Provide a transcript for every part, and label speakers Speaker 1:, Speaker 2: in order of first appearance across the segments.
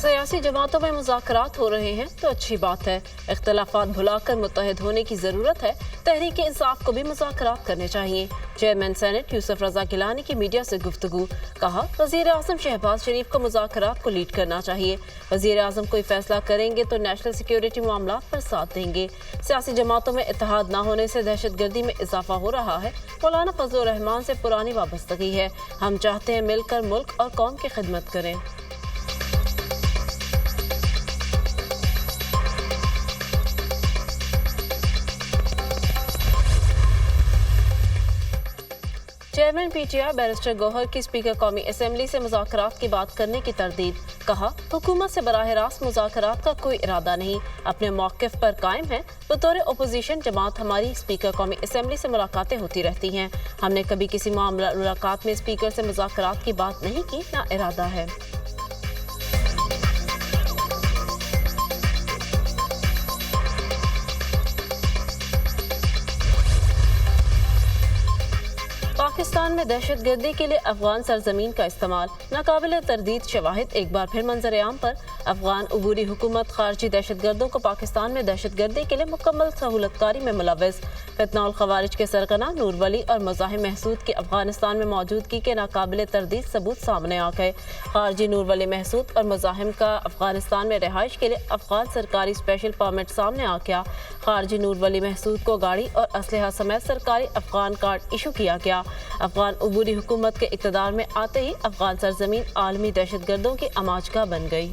Speaker 1: सियासी जमातों में मुज़ाकरात हो रहे हैं तो अच्छी बात है। इख्तलाफात भुलाकर मुत्तहिद होने की ज़रूरत है। तहरीक इंसाफ को भी मुज़ाकरात करने चाहिए। चेयरमैन सेनेट यूसुफ रजा गिलानी की मीडिया से गुफ्तगू। कहा, वज़ीर आज़म शहबाज शरीफ को मुज़ाकरात को लीड करना चाहिए। वज़ीर आज़म कोई फैसला करेंगे तो नेशनल सिक्योरिटी मामलात पर साथ देंगे। सियासी जमातों में इत्तेहाद न होने से दहशतगर्दी में इजाफा हो रहा है। मौलाना फजलुर रहमान से पुरानी वाबस्तगी है। हम चाहते हैं मिलकर मुल्क और कौम की खिदमत करें। चेयरमैन पीटीआई बैरिस्टर गौहर की स्पीकर कौमी असम्बली से मुज़ाकरात की बात करने की तरदीद। कहा, हुकूमत से बराह रास्त मुज़ाकरात का कोई इरादा नहीं, अपने मौक़िफ़ पर कायम है। बतौर अपोजिशन जमात हमारी स्पीकर कौमी असम्बली से मुलाकातें होती रहती हैं। हमने कभी किसी मुलाकात में स्पीकर से मुज़ाकरात की बात नहीं की, ना इरादा है। पाकिस्तान में दहशतगर्दी के लिए अफगान सरजमीन का इस्तेमाल, नाकाबिल तरदीद शवाहिद एक बार फिर मंजर-ए-आम पर। अफगान उबूरी हुकूमत खारजी दहशतगर्दों को पाकिस्तान में दहशतगर्दी के लिए मुकम्मल सहूलतकारी में मुलव्वस। फितना उल खवारिज के सरगना नूर वली और मुज़ाहिम महसूद की अफगानिस्तान में मौजूदगी के नाकाबिल तरदीद सबूत सामने आ गए। खारजी नूर वली महसूद और मुज़ाहिम का अफगानिस्तान में रिहाइश के लिए अफगान सरकारी स्पेशल परमिट सामने आ गया। खारजी नूर वली महसूद को गाड़ी और असलहा समेत सरकारी अफगान कार्ड इशू किया गया। अफगान उबूरी हुकूमत के इक़्तिदार में आते ही अफगान सरजमीन आलमी दहशतगर्दों की अमाजगाह बन गई।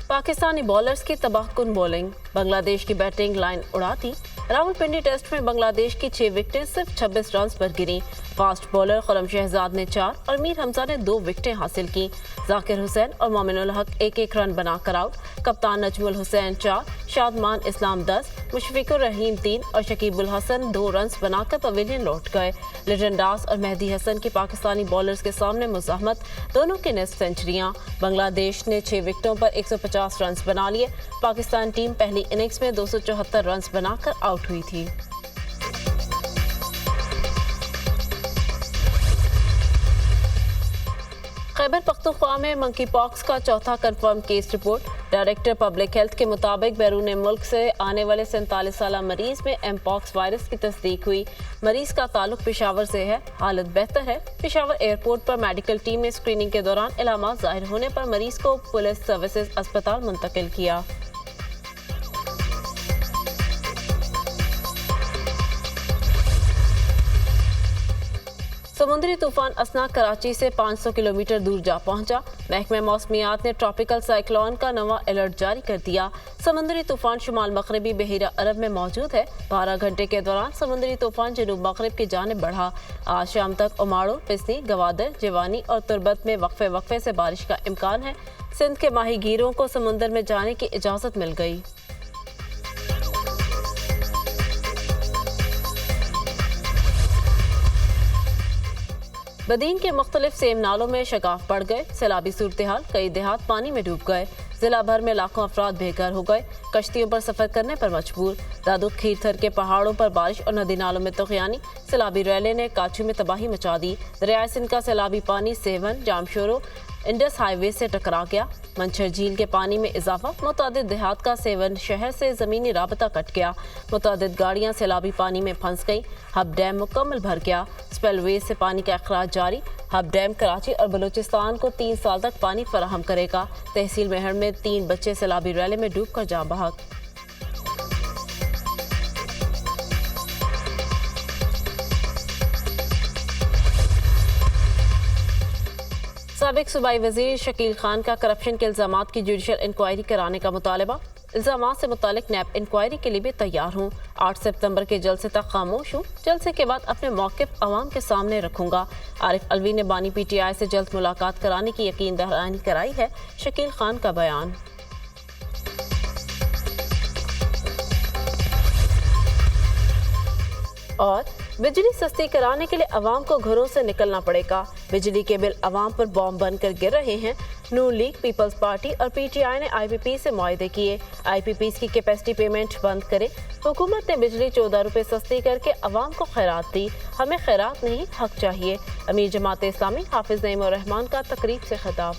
Speaker 1: पाकिस्तानी बॉलर्स की तबाहकुन बॉलिंग, बांग्लादेश की बैटिंग लाइन उड़ाती। रावलपिंडी टेस्ट में बांग्लादेश की 6 विकेटें सिर्फ 26 रन पर गिरी। फास्ट बॉलर खुर्रम शहजाद ने 4 और मीर हमजा ने 2 विकेटें हासिल की। जाकिर हुसैन और मोमिनुल हक 1-1 रन बनाकर आउट। कप्तान नजमुल हुसैन 4, शादमान इस्लाम 10, मुशफिकुर रहीम 3 और शकीबुल हसन 2 रन बनाकर पवेलियन लौट गए। लिटन दास और मेहदी हसन की पाकिस्तानी बॉलर्स के सामने मुज़ाहमत, दोनों की निस्फ सेंचुरियां। बांग्लादेश ने 6 विकेटों पर 150 रन बना लिए। पाकिस्तान टीम पहली इनिंग्स में 274 रन बनाकर आउट हुई थी। खैबर पख्तूनख्वा में मंकी पॉक्स का चौथा confirm case report. Director public health के मुताबिक बैरून मुल्क से आने वाले 47 साल मरीज में एमपॉक्स वायरस की तस्दीक हुई। मरीज का ताल्लुक पेशावर से है, हालत बेहतर है। पेशावर एयरपोर्ट पर मेडिकल टीम ने स्क्रीनिंग के दौरान इलामात जाहिर होने पर मरीज को पुलिस सर्विसेज अस्पताल मुंतकिल किया। समुद्री तूफान असना कराची से 500 किलोमीटर दूर जा पहुंचा। महकमे मौसमियात ने ट्रॉपिकल साइक्लोन का नवा अलर्ट जारी कर दिया। समुद्री तूफान शुमाल मगरबी बहीरा अरब में मौजूद है। 12 घंटे के दौरान समुद्री तूफान जनूब मगरब की जानिब बढ़ा। आज शाम तक ओमाड़ो, पिस्नी, गवादर, जवानी और तुरबत में वक्फे वक्फे से बारिश का इम्कान है। सिंध के माहीगीरों को समुद्र में जाने की इजाज़त मिल गई। बदीन के मुख्तलिफ सेम नालों में शगाफ पड़ गए। सैलाबी सूरत-ए-हाल, कई देहात पानी में डूब गए। जिला भर में लाखों अफराद बेघर हो गए। कश्तियों पर सफर करने पर मजबूर। दादू खीरथर के पहाड़ों पर बारिश और नदी नालों में तूफ़ानी। सैलाबी रैले ने काचू में तबाही मचा दी। दरियाए सिंध का सैलाबी पानी सेवन, जामशोरो, इंडस हाईवे से टकरा गया। मंछर झील के पानी में इजाफा। मुतादिद देहात का सेवन शहर से ज़मीनी राबता कट गया। मुतादिद गाड़ियाँ सैलाबी पानी में फंस गईं। हब डैम मुकम्मल भर गया। स्पेलवेज से पानी का अखराज जारी। हब डैम कराची और बलूचिस्तान को 3 साल तक पानी फराहम करेगा। तहसील मेहर में 3 बच्चे सैलाबी रैले में डूब कर जाँ बहक। साबिक सूबाई वजीर शकील खान का करप्शन के इल्जामात की जुडिशल इंक्वायरी कराने का मुतालबा। इल्जामात से मुतालिक नैब इंक्वायरी के लिए भी तैयार हूँ। 8 सितंबर के जलसे तक खामोश हूँ। जलसे के बाद अपने मौक़िफ़ अवाम के सामने रखूँगा। आरिफ अलवी ने बानी पीटीआई से जल्द मुलाकात कराने की यकीन दहानी कराई है। शकील खान का बयान। और बिजली सस्ती कराने के लिए अवाम को घरों से निकलना पड़ेगा। बिजली के बिल अवाम पर बॉम्ब बनकर गिर रहे हैं। नून लीग, पीपल्स पार्टी और पीटीआई ने आईपीपी से मुआहदे किए। आईपीपीज की कैपेसिटी पेमेंट बंद करे। हुकूमत ने बिजली 14 रुपए सस्ती करके अवाम को खैरात दी। हमें खैरात नहीं, हक चाहिए। अमीर जमात इस्लामी हाफिज नईम उर रहमान का तकरीब से खिताब।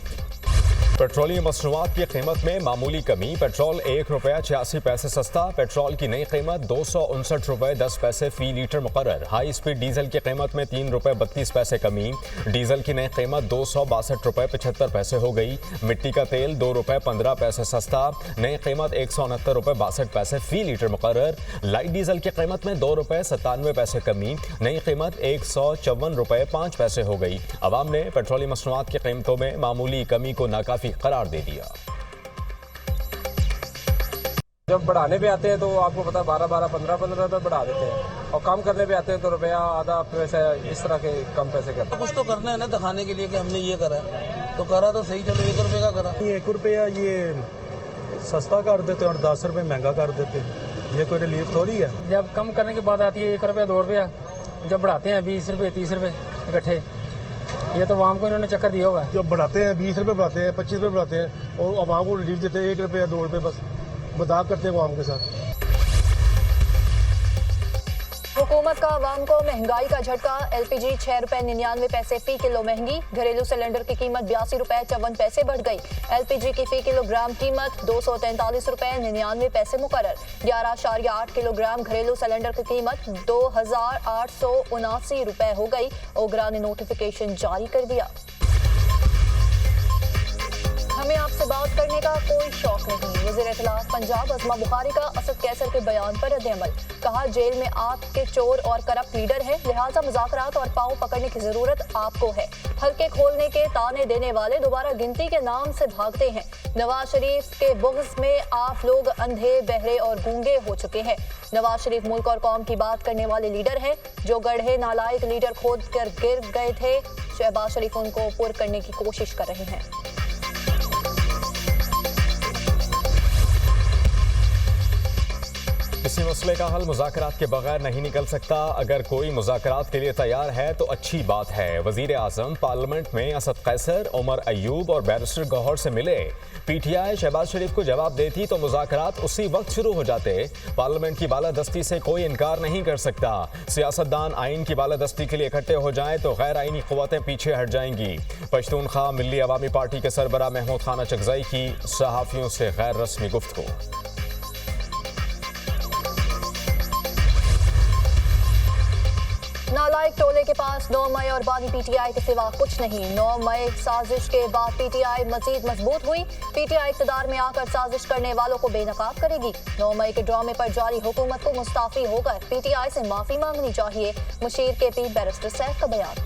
Speaker 2: पेट्रोलियम मसनूआत की कीमत में मामूली कमी। पेट्रोल 1 रुपया 86 पैसे सस्ता। पेट्रोल की नई कीमत 259 रुपए 10 पैसे फी लीटर मुकर्रर। हाई स्पीड डीजल की कीमत में 3 रुपए 32 पैसे कमी। डीजल की नई कीमत 262 रुपए 75 पैसे हो गई। मिट्टी का तेल 2 रुपए 15 पैसे सस्ता। नई कीमत 169 रुपए 62 पैसे फी लीटर मुकर्रर। लाइट डीजल की कीमत में 2 रुपए 97 पैसे कमी। नई कीमत 154 रुपए 5 पैसे हो गई। अवाम ने पेट्रोलियम मसनूआत की कीमतों में मामूली कमी को नाकाफी करार दे दिया।
Speaker 3: जब बढ़ाने पे आते हैं तो आपको पता है 12-12, 15-15 रुपए बढ़ा देते हैं और कम करने पे आते हैं तो रुपया आधा पैसे इस तरह के कम पैसे करते हैं।
Speaker 4: कुछ तो करना है ना, दिखाने के लिए कि हमने ये करा तो करा तो सही, चलो 1 रुपये का करा।
Speaker 5: 1 रुपया ये सस्ता कर देते और 10 रुपये महंगा कर देते हैं, ये कोई रिलीफ थोड़ी है।
Speaker 6: जब कम करने की बात आती है 1 रुपया 2 रुपया, जब बढ़ाते हैं 20 रुपये 30 रुपये इकट्ठे, ये तो आवाम को इन्होंने चक्कर दिया होगा।
Speaker 7: जब बढ़ाते हैं 20 रुपये बढ़ाते हैं, 25 रुपये बढ़ाते हैं और आवाम को रिलीफ देते हैं 1 रुपया 2 रुपये, बस मजाक करते हैं आवाम के साथ।
Speaker 8: हुकूमत का आवाम को महंगाई का झटका। एलपीजी 6 रुपए 99 पैसे फी किलो महंगी। घरेलू सिलेंडर की कीमत 82 रुपए 54 पैसे बढ़ गई। एलपीजी की फी किलोग्राम कीमत 243 रुपए 99 पैसे मुकर्रर। 11.8 किलोग्राम घरेलू सिलेंडर की कीमत 2879 रुपए हो गई। ओगरा ने नोटिफिकेशन जारी कर दिया। हमें आपसे बात करने का कोई शौक नहीं। वज़ीर इत्तलाफ पंजाब अज़मा बुखारी का असद कैसर के बयान पर रद्द-ए-अमल। कहा, जेल में आपके चोर और करप्ट लीडर है, लिहाजा मुज़ाकरात और पाँव पकड़ने की जरूरत आपको है। हल्के खोलने के ताने देने वाले दोबारा गिनती के नाम से भागते हैं। नवाज शरीफ के बुग़्ज़ में आप लोग अंधे, बहरे और गूंगे हो चुके हैं। नवाज शरीफ मुल्क और कौम की बात करने वाले लीडर हैं। जो गड्ढे नालायक लीडर खोद कर गिर गए थे, शहबाज शरीफ उनको पुर करने की कोशिश कर रहे हैं।
Speaker 2: इसी मसले का हल मुज़ाकरात के बगैर नहीं निकल सकता। अगर कोई मुज़ाकरात के लिए तैयार है तो अच्छी बात है। वज़ीर आज़म पार्लियामेंट में असद कैसर, उमर अयूब और बैरिस्टर गौहर से मिले। पीटीआई शहबाज शरीफ को जवाब देती तो मुज़ाकरात उसी वक्त शुरू हो जाते। पार्लियामेंट की बालादस्ती से कोई इनकार नहीं कर सकता। सियासतदान आइन की बालादस्ती के लिए इकट्ठे हो जाएं तो गैर आइनी क़ुव्वतें पीछे हट जाएंगी। पश्तूनख्वा मिल्ली अवामी पार्टी के सरबराह महमूद खान चकज़ई की सहाफ़ियों से गैर रस्मी गुफ्तगू।
Speaker 8: नालायक टोले के पास 9 मई और बानी पीटीआई के सिवा कुछ नहीं। 9 मई साजिश के बाद पीटीआई मजीद मजबूत हुई। पीटीआई इक़्तिदार में आकर साजिश करने वालों को बेनकाब करेगी। 9 मई के ड्रामे पर जारी हुकूमत को मुस्ताफी होकर पीटीआई से माफी मांगनी चाहिए। मुशीर के पी बैरिस्टर सैफ का बयान।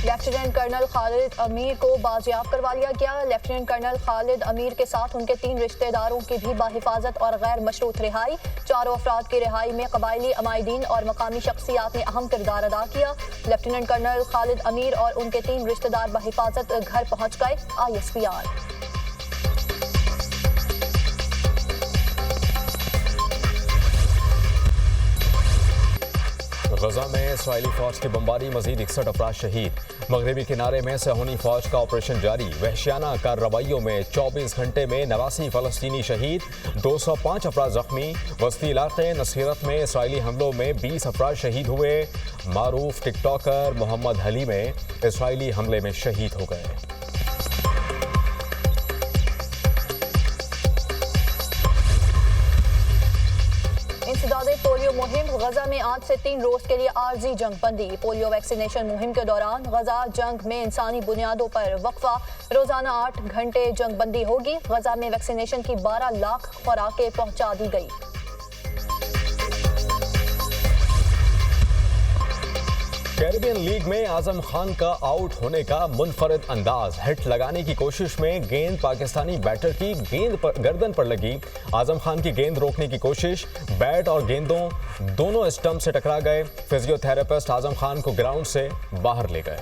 Speaker 8: लेफ्टिनेंट कर्नल खालिद अमीर को बाजियाब करवा लिया गया। लेफ्टिनेंट कर्नल खालिद अमीर के साथ उनके 3 रिश्तेदारों की भी बाहिफाजत और गैर मशरूत रिहाई। 4 अफराद की रिहाई में कबायली अमायदीन और मकामी शख्सियात ने अहम किरदार अदा किया। लेफ्टिनेंट कर्नल खालिद अमीर और उनके 3 रिश्तेदार बाहिफाजत घर पहुंच गए। ISPR।
Speaker 2: गजा में इस्राइली फौज की बमबारी, मजीद 61 अफराद शहीद। मगरबी किनारे में सहूनी फौज का ऑपरेशन जारी। वहशियाना कार्रवाइयों में 24 घंटे में 89 फलस्तीनी शहीद, 205 अफराद जख्मी। वस्ती इलाके नसीरत में इस्राइली हमलों में 20 अफराद शहीद हुए। मारूफ टिकटॉकर मोहम्मद हली में इस्राइली हमले में शहीद हो गए।
Speaker 8: पोलियो मुहिम। गजा में आज से 3 रोज के लिए आर्जी जंग बंदी। पोलियो वैक्सीनेशन मुहिम के दौरान गजा जंग में इंसानी बुनियादों पर वक्फा। रोजाना 8 घंटे जंग बंदी होगी। गजा में वैक्सीनेशन की 12 लाख खुराकें पहुंचा दी गई।
Speaker 2: कैरिबियन लीग में आजम खान का आउट होने का मुनफरद अंदाज। हिट लगाने की कोशिश में गेंद पाकिस्तानी बैटर की गेंद पर गर्दन पर लगी। आजम खान की गेंद रोकने की कोशिश, बैट और गेंदों दोनों स्टंप से टकरा गए। फिजियोथेरेपिस्ट आजम खान को ग्राउंड से बाहर ले गए।